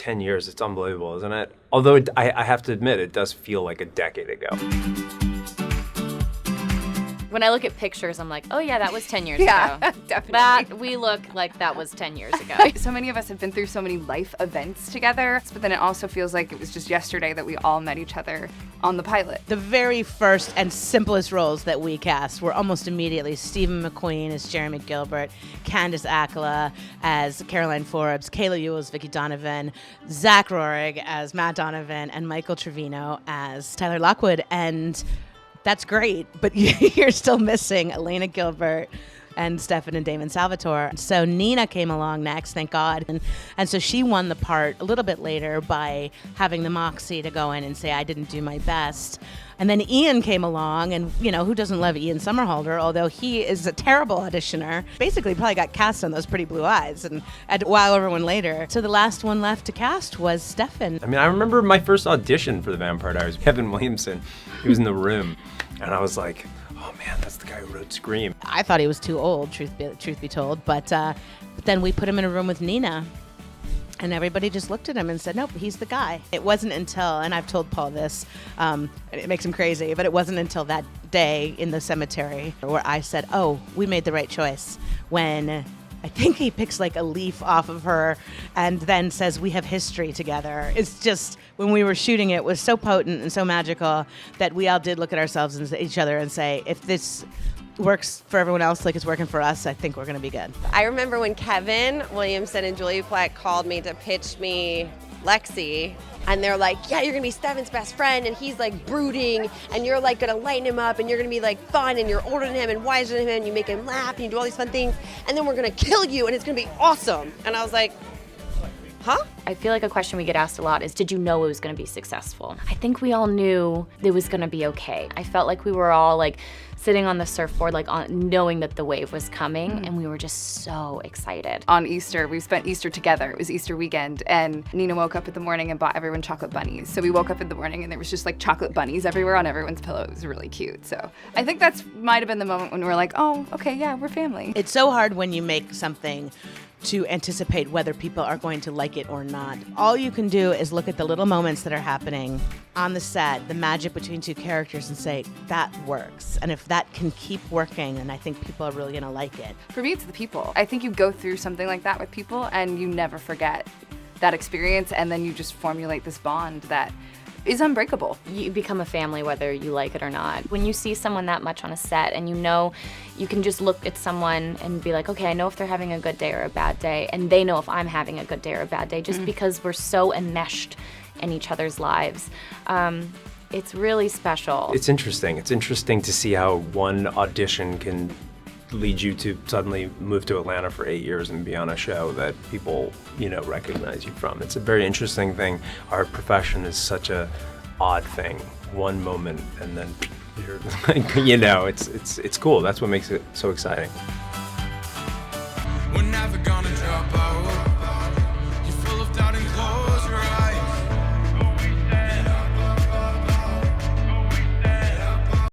10 years. It's unbelievable, isn't it? Although I have to admit, it does feel like a decade ago. When I look at pictures, I'm like, oh yeah, that was 10 years Yeah, ago. definitely. We look like that was 10 years ago. So many of us have been through so many life events together, but then it also feels like it was just yesterday that we all met each other on the pilot. The very first and simplest roles that we cast were almost immediately Stephen McQueen as Jeremy Gilbert, Candace Akela as Caroline Forbes, Kayla Ewell as Vicki Donovan, Zach Rohrig as Matt Donovan, and Michael Trevino as Tyler Lockwood. And that's great, but you're still missing Elena Gilbert and Stefan and Damon Salvatore. So Nina came along next, thank God. And so she won the part a little bit later by having the moxie to go in and say, I didn't do my best. And then Ian came along, and who doesn't love Ian Somerhalder, although he is a terrible auditioner. Basically probably got cast on those Pretty Blue Eyes and wow everyone later. So the last one left to cast was Stefan. I mean, I remember my first audition for the Vampire Diaries. Kevin Williamson, he was in the room, and I was like, oh man, that's the guy who wrote Scream. I thought he was too old, truth be told, but then we put him in a room with Nina, and everybody just looked at him and said, nope, he's the guy. It wasn't until, and I've told Paul this, and it makes him crazy, but it wasn't until that day in the cemetery where I said, oh, we made the right choice, when I think he picks like a leaf off of her and then says, we have history together. It's just, when we were shooting it was so potent and so magical that we all did look at ourselves and each other and say, if this works for everyone else like it's working for us, I think we're going to be good. I remember when Kevin Williamson and Julia Plec called me to pitch me Lexi, and they're like, yeah, you're gonna be Stefan's best friend, and he's like brooding, and you're like gonna lighten him up, and you're gonna be like fun, and you're older than him and wiser than him, and you make him laugh, and you do all these fun things, and then we're gonna kill you, and it's gonna be awesome. And I was like, huh? I feel like a question we get asked a lot is, did you know it was gonna be successful? I think we all knew it was gonna be okay. I felt like we were all like sitting on the surfboard, like knowing that the wave was coming, and we were just so excited. On Easter, we spent Easter together. It was Easter weekend, and Nina woke up in the morning and bought everyone chocolate bunnies. So we woke up in the morning and there was just like chocolate bunnies everywhere on everyone's pillow. It was really cute. So I think that's might have been the moment when we were like, oh, okay, yeah, we're family. It's so hard when you make something to anticipate whether people are going to like it or not. All you can do is look at the little moments that are happening on the set, the magic between two characters, and say, that works. And if that can keep working, then I think people are really gonna like it. For me, it's the people. I think you go through something like that with people and you never forget that experience, and then you just formulate this bond that is unbreakable. You become a family whether you like it or not. When you see someone that much on a set and you can just look at someone and be like, okay, I know if they're having a good day or a bad day, and they know if I'm having a good day or a bad day, just because we're so enmeshed in each other's lives. It's really special. It's interesting. It's interesting to see how one audition can lead you to suddenly move to Atlanta for 8 years and be on a show that people, recognize you from. It's a very interesting thing. Our profession is such a odd thing. One moment and then you're like, it's cool. That's what makes it so exciting.